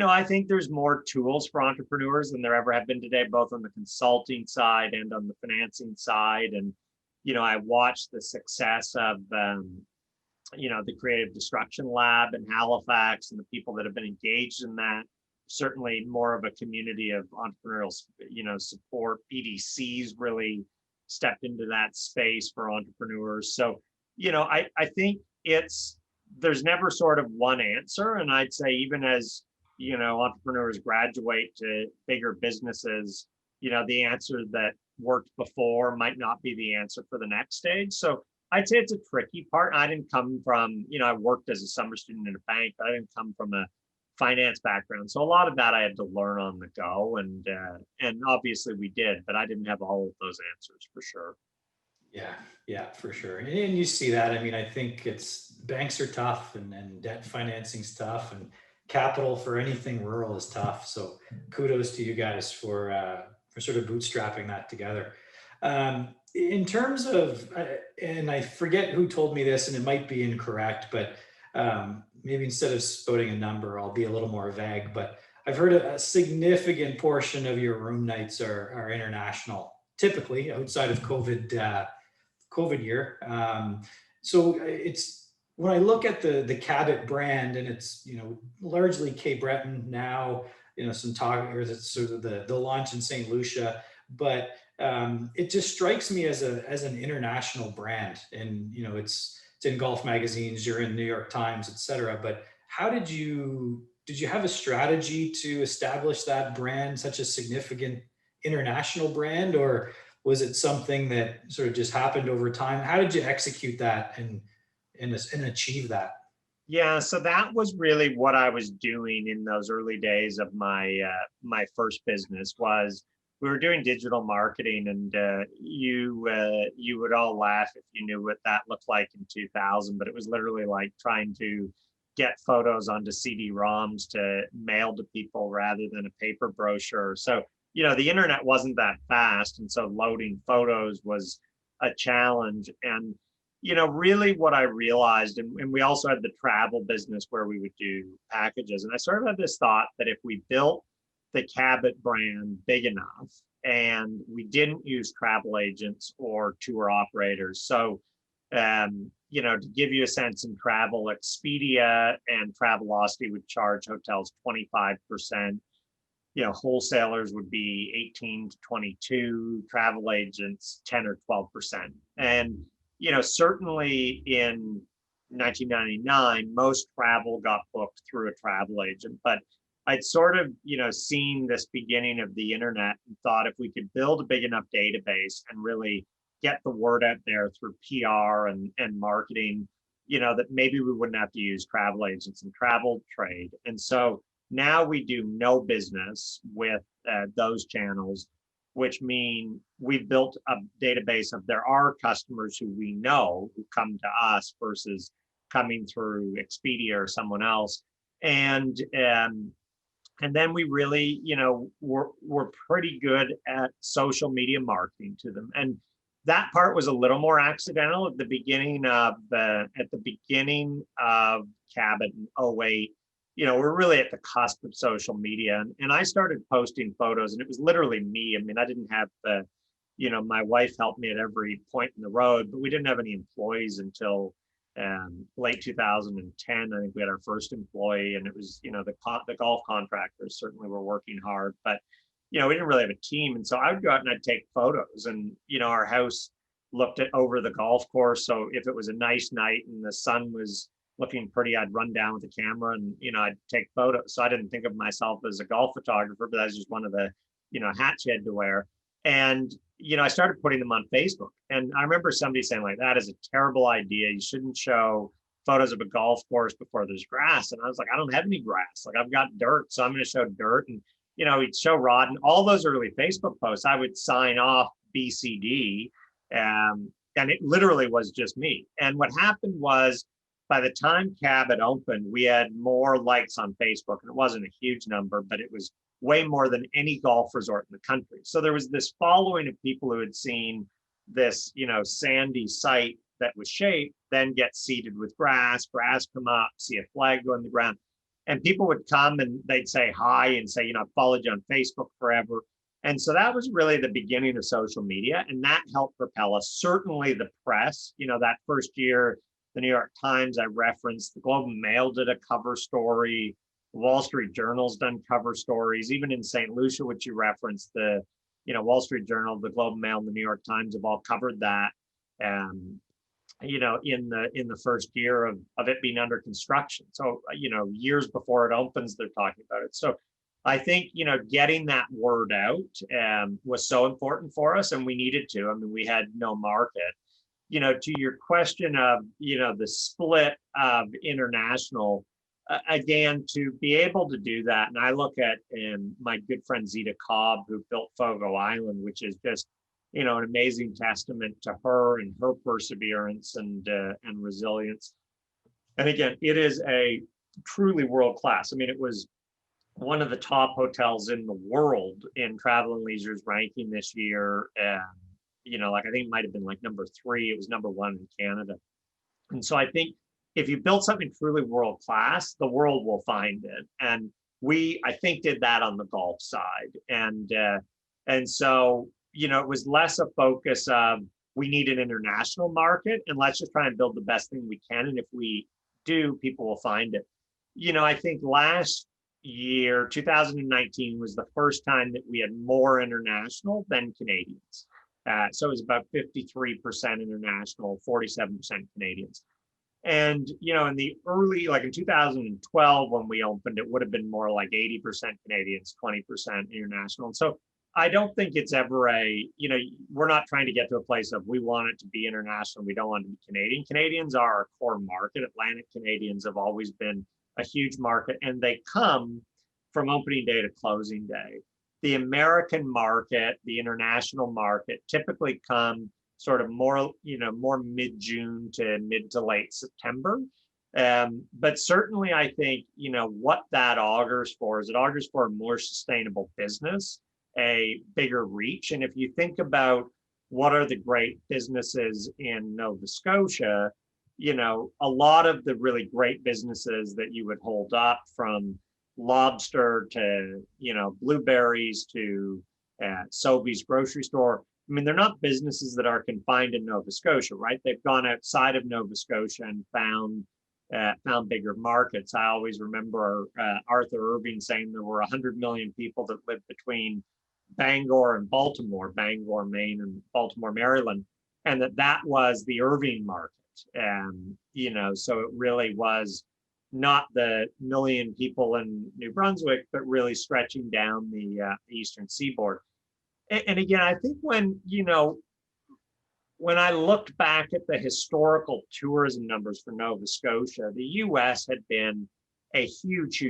I think there's more tools for entrepreneurs than there ever have been today, both on the consulting side and on the financing side. And, I watched the success of, the Creative Destruction Lab in Halifax, and the people that have been engaged in that. Certainly more of a community of entrepreneurial, support. BDCs really stepped into that space for entrepreneurs. So, I think there's never sort of one answer. And I'd say even as, entrepreneurs graduate to bigger businesses, the answer that worked before might not be the answer for the next stage. So I'd say it's a tricky part. I didn't come from, I worked as a summer student in a bank, but I didn't come from a finance background. So a lot of that I had to learn on the go, and obviously we did, but I didn't have all of those answers for sure. Yeah, for sure. And you see that. I mean, I think banks are tough, and debt financing's tough, and capital for anything rural is tough. So kudos to you guys for sort of bootstrapping that together. In terms of, and I forget who told me this, and it might be incorrect, but maybe instead of quoting a number, I'll be a little more vague. But I've heard a significant portion of your room nights are international, typically outside of COVID year. So it's, when I look at the Cabot brand, and it's largely Cape Breton now, some talk, or it's sort of the launch in St. Lucia, but it just strikes me as an international brand. And it's in golf magazines, you're in New York Times, et cetera. But how did you have a strategy to establish that brand, such a significant international brand, or was it something that sort of just happened over time? How did you execute that and achieve that? Yeah, so that was really what I was doing in those early days of my first business. Was we were doing digital marketing, and you would all laugh if you knew what that looked like in 2000, but it was literally like trying to get photos onto CD-ROMs to mail to people rather than a paper brochure. So the internet wasn't that fast. And so loading photos was a challenge. And, really what I realized, and we also had the travel business where we would do packages. And I sort of had this thought that if we built the Cabot brand big enough and we didn't use travel agents or tour operators. So, to give you a sense, in travel, Expedia and Travelocity would charge hotels 25%. Wholesalers would be 18 to 22, travel agents 10 or 12%. And, certainly in 1999, most travel got booked through a travel agent. But I'd sort of, seen this beginning of the internet and thought if we could build a big enough database and really get the word out there through PR and marketing, that maybe we wouldn't have to use travel agents and travel trade. And so now we do no business with those channels, which mean we've built a database of there are customers who we know who come to us versus coming through Expedia or someone else. And then we really, we're pretty good at social media marketing to them. And that part was a little more accidental at the beginning of Cabot in 2008. We're really at the cusp of social media, and I started posting photos, and it was literally me. I mean, I didn't have my wife helped me at every point in the road, but we didn't have any employees until late 2010. I think we had our first employee, and it was, the golf contractors certainly were working hard, but we didn't really have a team. And so I would go out and I'd take photos, and our house looked at over the golf course. So if it was a nice night and the sun was looking pretty, I'd run down with the camera and, I'd take photos. So I didn't think of myself as a golf photographer, but that was just one of the, hats you had to wear. And, I started putting them on Facebook. And I remember somebody saying, like, that is a terrible idea. You shouldn't show photos of a golf course before there's grass. And I was like, I don't have any grass. Like, I've got dirt. So I'm going to show dirt. And, we'd show Rod, and all those early Facebook posts, I would sign off BCD. And it literally was just me. And what happened was, by the time Cabot opened, we had more likes on Facebook, and it wasn't a huge number, but it was way more than any golf resort in the country. So there was this following of people who had seen this, sandy site that was shaped, then get seeded with grass come up, see a flag go in the ground. And people would come and they'd say hi and say, I've followed you on Facebook forever. And so that was really the beginning of social media, and that helped propel us. Certainly the press, that first year, the New York Times I referenced, the Globe and Mail did a cover story, the Wall Street Journal's done cover stories, even in St. Lucia, which you referenced, the Wall Street Journal, the Globe and Mail, and the New York Times have all covered that. In the first year of it being under construction. So, years before it opens, they're talking about it. So I think, getting that word out was so important for us, and we needed to. I mean, we had no market. To your question of, the split of international, again, to be able to do that. And I look at my good friend Zita Cobb, who built Fogo Island, which is just, an amazing testament to her and her perseverance and resilience. And again, it is a truly world-class. I mean, it was one of the top hotels in the world in Travel and Leisure's ranking this year. I think it might have been like number 3. It was number 1 in Canada. And so I think if you build something truly world-class, the world will find it. And we, I think, did that on the golf side. And so, it was less a focus of we need an international market and let's just try and build the best thing we can. And if we do, people will find it. I think last year, 2019, was the first time that we had more international than Canadians. So it was about 53% international, 47% Canadians. And, in the early, like in 2012, when we opened, it would have been more like 80% Canadians, 20% international. And so I don't think it's ever we're not trying to get to a place of we want it to be international. We don't want it to be Canadian. Canadians are our core market. Atlantic Canadians have always been a huge market, and they come from opening day to closing day. The American market, the international market typically come sort of more mid-June to mid to late September. But certainly I think, what that augurs for is it augurs for a more sustainable business. a bigger reach. And if you think about what are the great businesses in Nova Scotia, a lot of the really great businesses that you would hold up, from lobster to, blueberries to Sobeys grocery store. I mean, they're not businesses that are confined in Nova Scotia, right? They've gone outside of Nova Scotia and found bigger markets. I always remember Arthur Irving saying there were 100 million people that lived between Bangor and Baltimore, Bangor, Maine, and Baltimore, Maryland, and that was the Irving market. And, so it really was not the million people in New Brunswick, but really stretching down the eastern seaboard. And again, I think when I looked back at the historical tourism numbers for Nova Scotia, the US had been a huge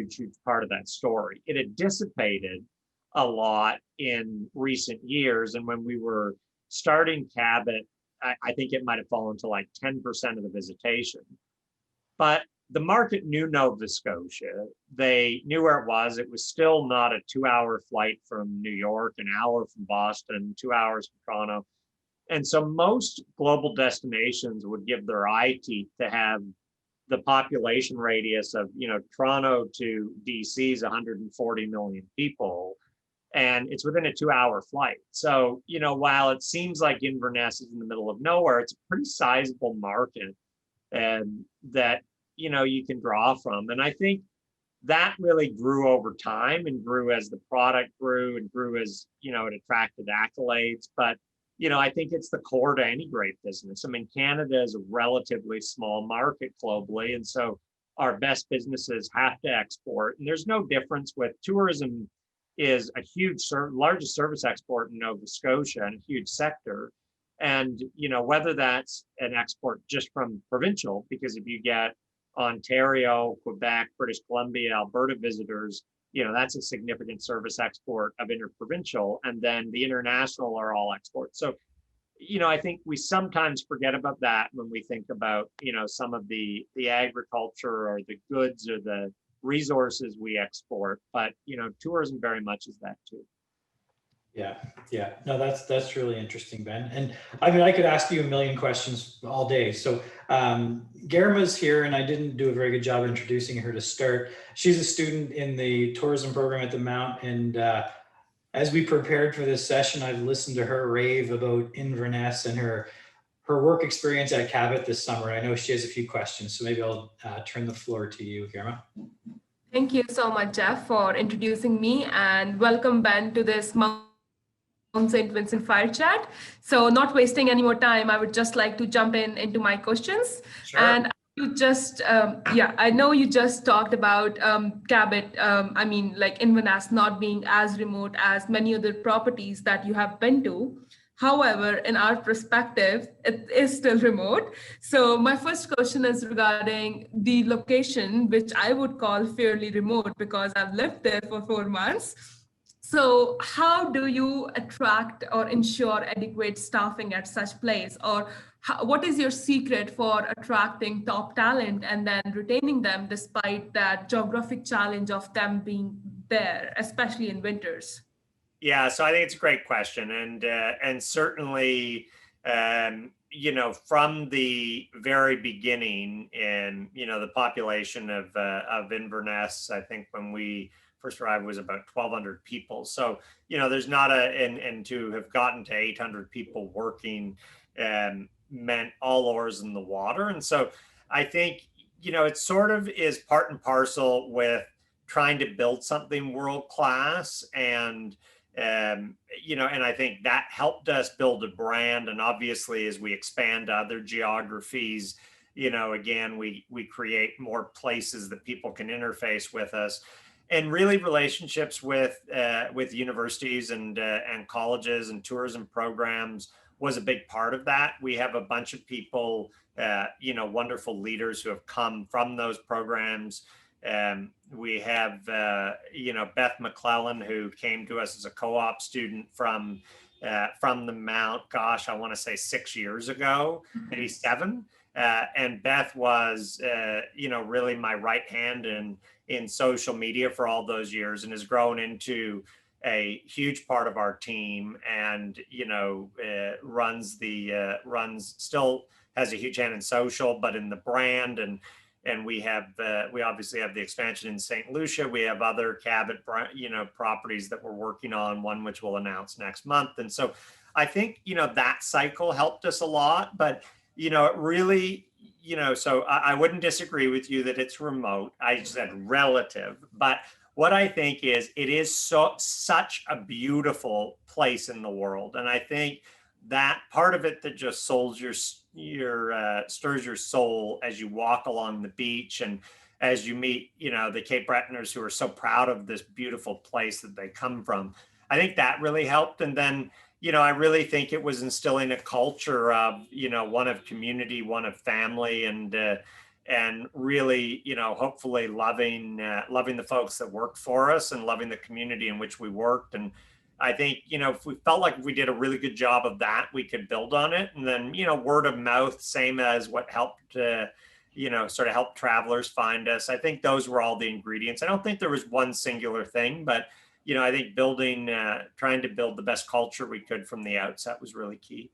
part of that story. It had dissipated a lot in recent years. And when we were starting Cabot, I think it might have fallen to like 10% of the visitation. But the market knew Nova Scotia. They knew where it was. It was still not a 2-hour flight from New York, an hour from Boston, 2 hours from Toronto. And so most global destinations would give their eye teeth to have the population radius of, Toronto to DC is 140 million people, and it's within a 2-hour flight. So, while it seems like Inverness is in the middle of nowhere, it's a pretty sizable market and that, you can draw from. And I think that really grew over time and grew as the product grew and grew as, it attracted accolades. But, I think it's the core to any great business. I mean, Canada is a relatively small market globally. And so our best businesses have to export. And there's no difference with tourism is a huge, largest service export in Nova Scotia and a huge sector. And, whether that's an export just from provincial, because if you get Ontario, Quebec, British Columbia, Alberta visitors, that's a significant service export of interprovincial, and then the international are all exports. So, I think we sometimes forget about that when we think about, some of the agriculture or the goods or the resources we export, but, tourism very much is that too. Yeah. No, that's really interesting, Ben. And I mean, I could ask you a million questions all day. So Garma's here, and I didn't do a very good job introducing her to start. She's a student in the tourism program at the Mount. And as we prepared for this session, I've listened to her rave about Inverness and her work experience at Cabot this summer. I know she has a few questions, so maybe I'll turn the floor to you, Garma. Thank you so much, Jeff, for introducing me, and welcome, Ben, to this Mount St. Vincent Fire Chat. So not wasting any more time, I would just like to jump into my questions. Sure. And you just, I know you just talked about Cabot, like Inverness not being as remote as many other properties that you have been to. However, in our perspective, it is still remote. So my first question is regarding the location, which I would call fairly remote because I've lived there for 4 months. So how do you attract or ensure adequate staffing at such place? Or what is your secret for attracting top talent and then retaining them despite that geographic challenge of them being there, especially in winters? Yeah, so I think it's a great question, and certainly, from the very beginning, in the population of Inverness, I think when we first arrived was about 1,200 people. So there's not and to have gotten to 800 people working meant all oars in the water, and so I think it sort of is part and parcel with trying to build something world class and. And I think that helped us build a brand. And obviously, as we expand to other geographies, again, we create more places that people can interface with us, and really relationships with universities and colleges and tourism programs was a big part of that. We have a bunch of people, wonderful leaders who have come from those programs. We have, Beth McClellan, who came to us as a co-op student from the Mount, gosh, I want to say 6 years ago, maybe 7. And Beth was, really my right hand in social media for all those years, and has grown into, a huge part of our team, and still has a huge hand in social, but in the brand, and we obviously have the expansion in St. Lucia. We have other Cabot properties that we're working on, one which we'll announce next month. And so I think that cycle helped us a lot, but it really, so I wouldn't disagree with you that it's remote. I said relative, but what I think is it is such a beautiful place in the world. And I think that part of it that just stirs your soul as you walk along the beach, and as you meet, the Cape Bretoners who are so proud of this beautiful place that they come from. I think that really helped. And then, I really think it was instilling a culture of, one of community, one of family, and really, hopefully loving the folks that work for us and loving the community in which we worked. And I think, if we felt like we did a really good job of that, we could build on it. And then, word of mouth, same as what helped, sort of help travelers find us. I think those were all the ingredients. I don't think there was one singular thing, but, I think trying to build the best culture we could from the outset was really key.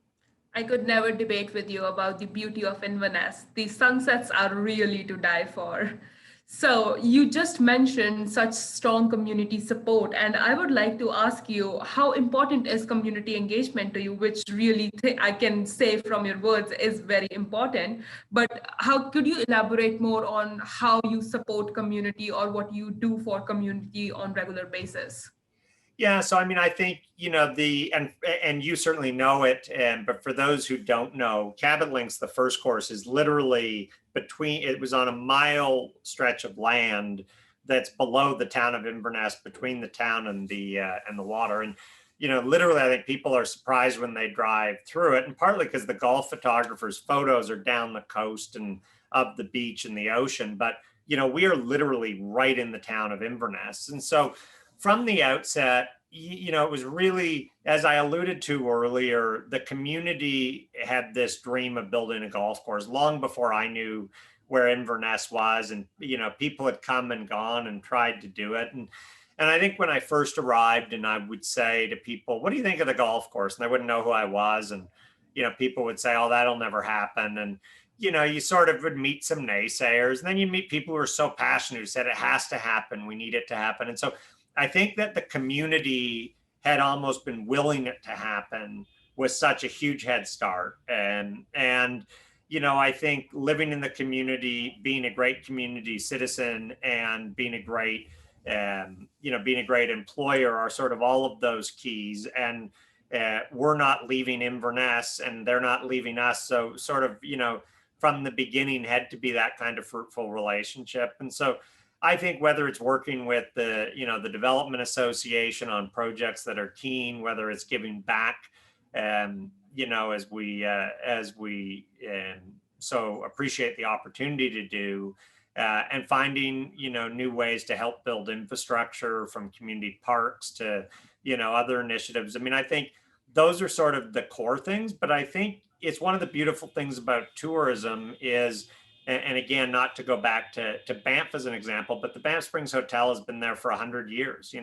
I could never debate with you about the beauty of Inverness. The sunsets are really to die for. So you just mentioned such strong community support, and I would like to ask you, how important is community engagement to you, which really I can say from your words is very important, but how could you elaborate more on how you support community or what you do for community on regular basis? Yeah, so I think and you certainly know it, but for those who don't know, Cabot Links, the first course, is literally it was on a mile stretch of land that's below the town of Inverness, between the town and the water. And literally, I think people are surprised when they drive through it, and partly because the golf photographers' photos are down the coast and of the beach and the ocean, but we are literally right in the town of Inverness. And so from the outset, it was really, as I alluded to earlier, the community had this dream of building a golf course long before I knew where Inverness was. And, people had come and gone and tried to do it. And I think when I first arrived and I would say to people, what do you think of the golf course? And they wouldn't know who I was. And, people would say, oh, that'll never happen. And, you sort of would meet some naysayers. And then you meet people who are so passionate, who said, it has to happen. We need it to happen. And so I think that the community had almost been willing it to happen with such a huge head start. And I think living in the community, being a great community citizen, and being a great, being a great employer are sort of all of those keys. And we're not leaving Inverness and they're not leaving us. So sort of, from the beginning had to be that kind of fruitful relationship. And so I think whether it's working with the Development Association on projects that are keen, whether it's giving back, as we so appreciate the opportunity to do, and finding, new ways to help build infrastructure, from community parks to, other initiatives. I think those are sort of the core things, but I think it's one of the beautiful things about tourism is, and again, not to go back to Banff as an example, but the Banff Springs Hotel has been there for 100 years.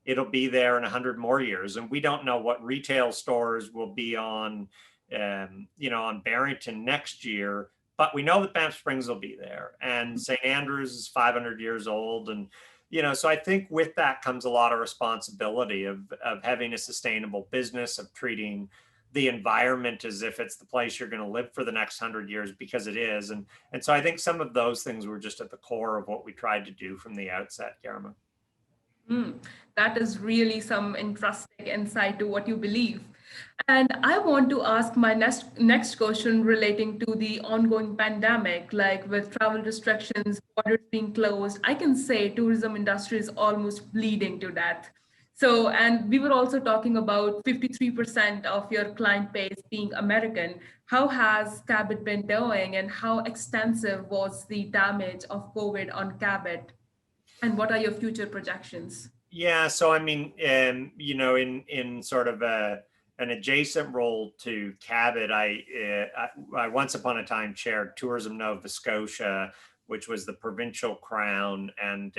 It'll be there in 100 more years. And we don't know what retail stores will be on, on Barrington next year, but we know that Banff Springs will be there. And St. Andrews is 500 years old. And, so I think with that comes a lot of responsibility of having a sustainable business, of treating the environment as if it's the place you're going to live for the next 100 years, because it is. And so I think some of those things were just at the core of what we tried to do from the outset, Garima. That is really some interesting insight to what you believe. And I want to ask my next question relating to the ongoing pandemic, like with travel restrictions, borders being closed. I can say tourism industry is almost bleeding to death. So, and we were also talking about 53% of your client base being American. How has Cabot been doing, and how extensive was the damage of COVID on Cabot? And what are your future projections? Yeah, so in sort of an adjacent role to Cabot, I once upon a time chaired Tourism Nova Scotia, which was the provincial crown, and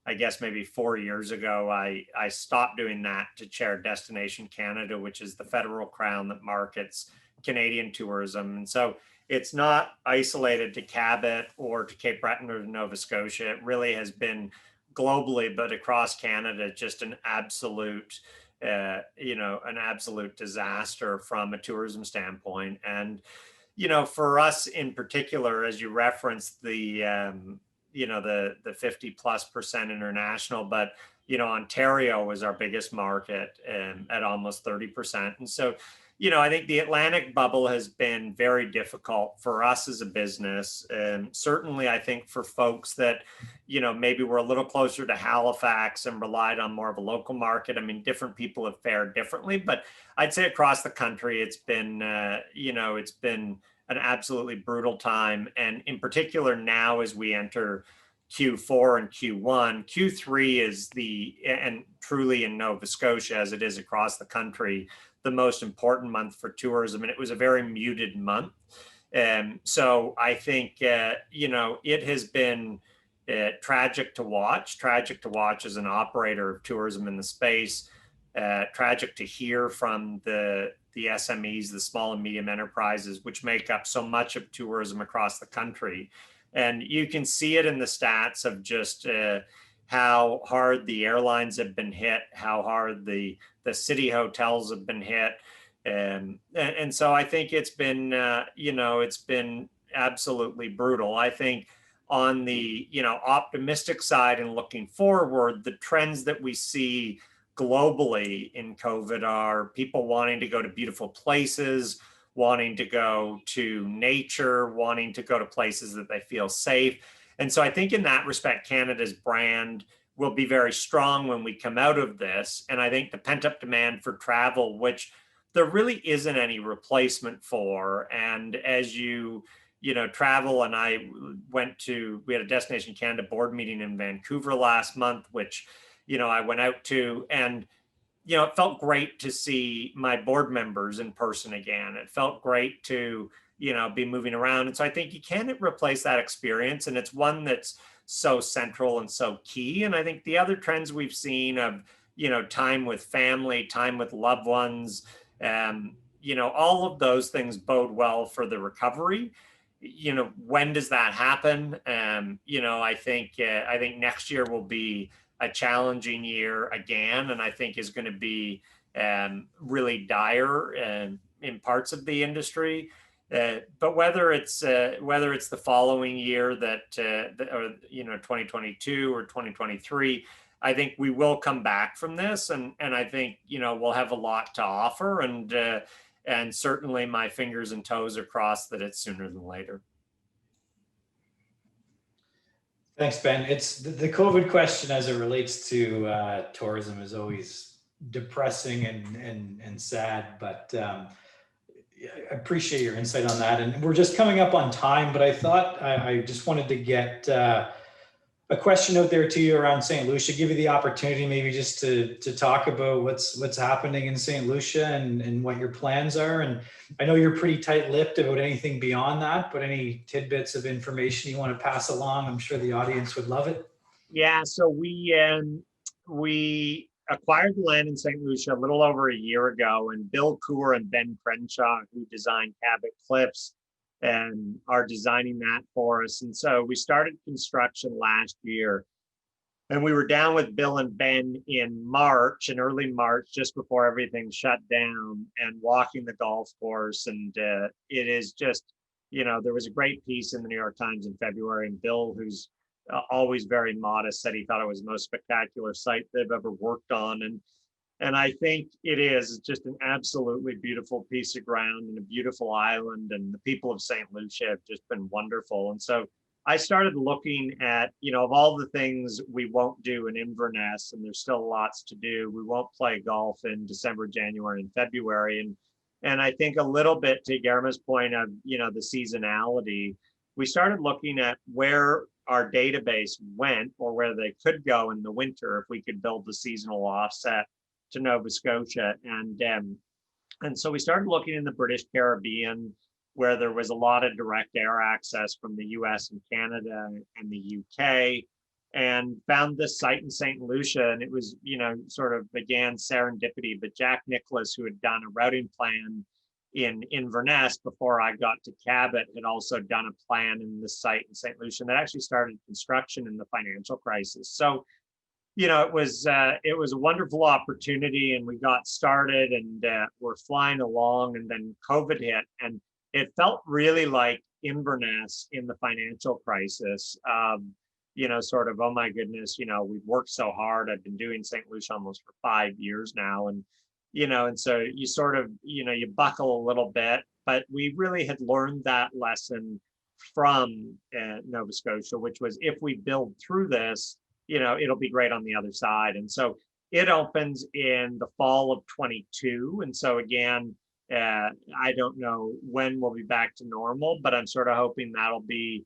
I guess maybe 4 years ago, I stopped doing that to chair Destination Canada, which is the federal crown that markets Canadian tourism. And so it's not isolated to Cabot or to Cape Breton or to Nova Scotia. It really has been globally, but across Canada, just an absolute, an absolute disaster from a tourism standpoint. And, for us in particular, as you referenced the 50+% international, but Ontario was our biggest market at almost 30%. And so, I think the Atlantic bubble has been very difficult for us as a business. And certainly I think for folks that, maybe were a little closer to Halifax and relied on more of a local market. I mean, different people have fared differently, but I'd say across the country, it's been an absolutely brutal time. And in particular now, as we enter Q4 and Q1, Q3 is and truly in Nova Scotia, as it is across the country, the most important month for tourism. And it was a very muted month. So I think, it has been tragic to watch as an operator of tourism in the space, tragic to hear from the SMEs, the small and medium enterprises, which make up so much of tourism across the country. And you can see it in the stats of just how hard the airlines have been hit, how hard the city hotels have been hit. And so I think it's been, it's been absolutely brutal. I think on the, optimistic side and looking forward, the trends that we see globally in COVID are people wanting to go to beautiful places, wanting to go to nature, wanting to go to places that they feel safe. And so I think in that respect, Canada's brand will be very strong when we come out of this. And I think the pent-up demand for travel, which there really isn't any replacement for. And as you travel, and we had a Destination Canada board meeting in Vancouver last month, which, I went out to, and it felt great to see my board members in person again. It felt great to, be moving around. And so I think you can't replace that experience. And it's one that's so central and so key. And I think the other trends we've seen of, time with family, time with loved ones, all of those things bode well for the recovery. When does that happen? I think next year will be a challenging year again, and I think is going to be really dire in parts of the industry. But whether it's the following year or 2022 or 2023, I think we will come back from this, and I think we'll have a lot to offer, and certainly my fingers and toes are crossed that it's sooner than later. Thanks, Ben. It's the COVID question as it relates to tourism is always depressing and sad, but I appreciate your insight on that. And we're just coming up on time, but I thought I just wanted to get a question out there to you around St. Lucia, give you the opportunity maybe just to talk about what's happening in St. Lucia and what your plans are. And I know you're pretty tight-lipped about anything beyond that, but any tidbits of information you want to pass along, I'm sure the audience would love it. Yeah, so we acquired the land in St. Lucia a little over a year ago, and Bill Coor and Ben Crenshaw, who designed Cabot Cliffs, and are designing that for us. And so we started construction last year, and we were down with Bill and Ben in early March, just before everything shut down, and walking the golf course. And it is just, there was a great piece in the New York Times in February, and Bill, who's always very modest, said he thought it was the most spectacular site they've ever worked on. And I think it is just an absolutely beautiful piece of ground and a beautiful island. And the people of St. Lucia have just been wonderful. And so I started looking at, of all the things we won't do in Inverness, and there's still lots to do. We won't play golf in December, January, and February. And I think a little bit to Garma's point of, the seasonality, we started looking at where our database went or where they could go in the winter if we could build the seasonal offset to Nova Scotia. And so we started looking in the British Caribbean, where there was a lot of direct air access from the US and Canada and the UK. and found this site in St. Lucia. And it was, sort of began serendipity, but Jack Nicholas, who had done a routing plan in Inverness before I got to Cabot, had also done a plan in the site in St. Lucia that actually started construction in the financial crisis. So, it was a wonderful opportunity, and we got started, and we're flying along, and then COVID hit, and it felt really like Inverness in the financial crisis. Sort of, oh my goodness, we've worked so hard. I've been doing St. Lucia almost for 5 years now, and and so you sort of, you buckle a little bit, but we really had learned that lesson from Nova Scotia, which was, if we build through this, it'll be great on the other side. And so it opens in the fall of 22. And so again, I don't know when we'll be back to normal, but I'm sort of hoping that'll be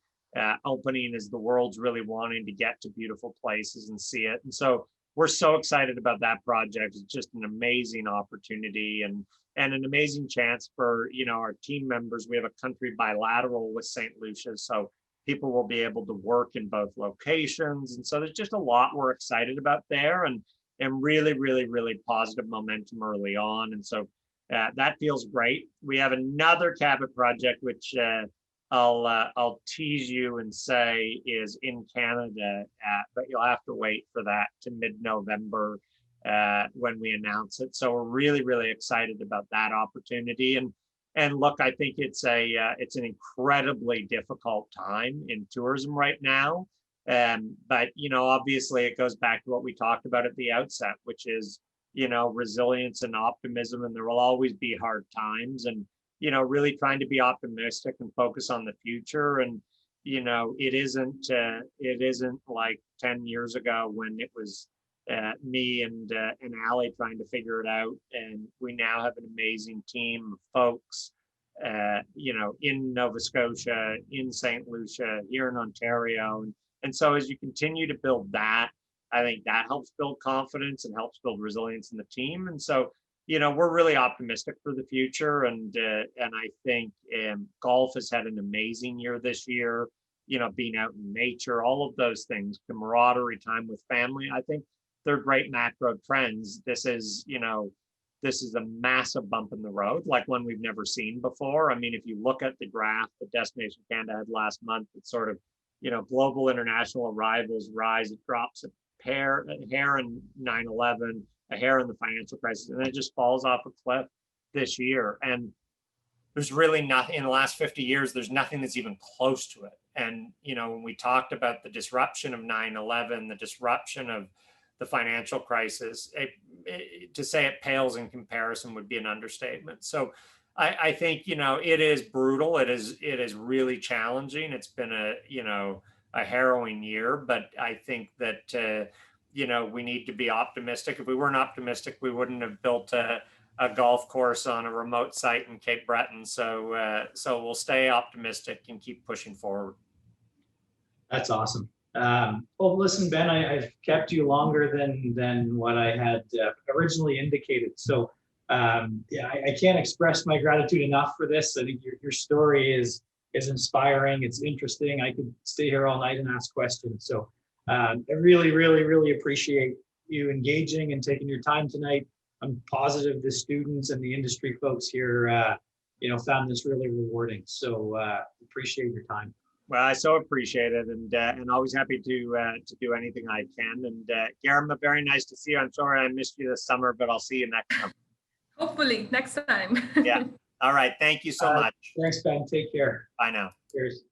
opening as the world's really wanting to get to beautiful places and see it. And so we're so excited about that project. It's just an amazing opportunity and an amazing chance for, our team members. We have a country bilateral with St. Lucia, so people will be able to work in both locations. And so there's just a lot we're excited about there, and really, really, really positive momentum early on. And so that feels great. We have another Cabot project, which I'll tease you and say is in Canada, but you'll have to wait for that to mid-November when we announce it. So we're really, really excited about that opportunity. And look, I think it's an incredibly difficult time in tourism right now. But obviously it goes back to what we talked about at the outset, which is resilience and optimism, and there will always be hard times, and really trying to be optimistic and focus on the future. And it isn't like 10 years ago when it was me and Ali trying to figure it out. And we now have an amazing team of folks, in Nova Scotia, in St. Lucia, here in Ontario. And so as you continue to build that, I think that helps build confidence and helps build resilience in the team. And so, we're really optimistic for the future. And I think golf has had an amazing year this year, being out in nature, all of those things, camaraderie, time with family. I think they're great macro trends. This is a massive bump in the road, like one we've never seen before. I mean, if you look at the graph that Destination Canada had last month, it's sort of, global international arrivals rise, it drops a hair in 9/11, a hair in the financial crisis, and then it just falls off a cliff this year. And there's really nothing in the last 50 years, there's nothing that's even close to it. And, when we talked about the disruption of 9/11, the disruption of the financial crisis, to say it pales in comparison would be an understatement. So I think, it is brutal. It is really challenging. It's been a harrowing year, but I think that, we need to be optimistic. If we weren't optimistic, we wouldn't have built a golf course on a remote site in Cape Breton. So we'll stay optimistic and keep pushing forward. That's awesome. Well, listen, Ben, I've kept you longer than what I had originally indicated. So I can't express my gratitude enough for this. I think your story is inspiring. It's interesting. I could stay here all night and ask questions. So I really, really, really appreciate you engaging and taking your time tonight. I'm positive the students and the industry folks here, found this really rewarding. So appreciate your time. Well, I so appreciate it, and always happy to do anything I can. And Garima, very nice to see you. I'm sorry I missed you this summer, but I'll see you next summer. Hopefully next time. Yeah. All right. Thank you so much. Thanks, Ben. Take care. Bye now. Cheers.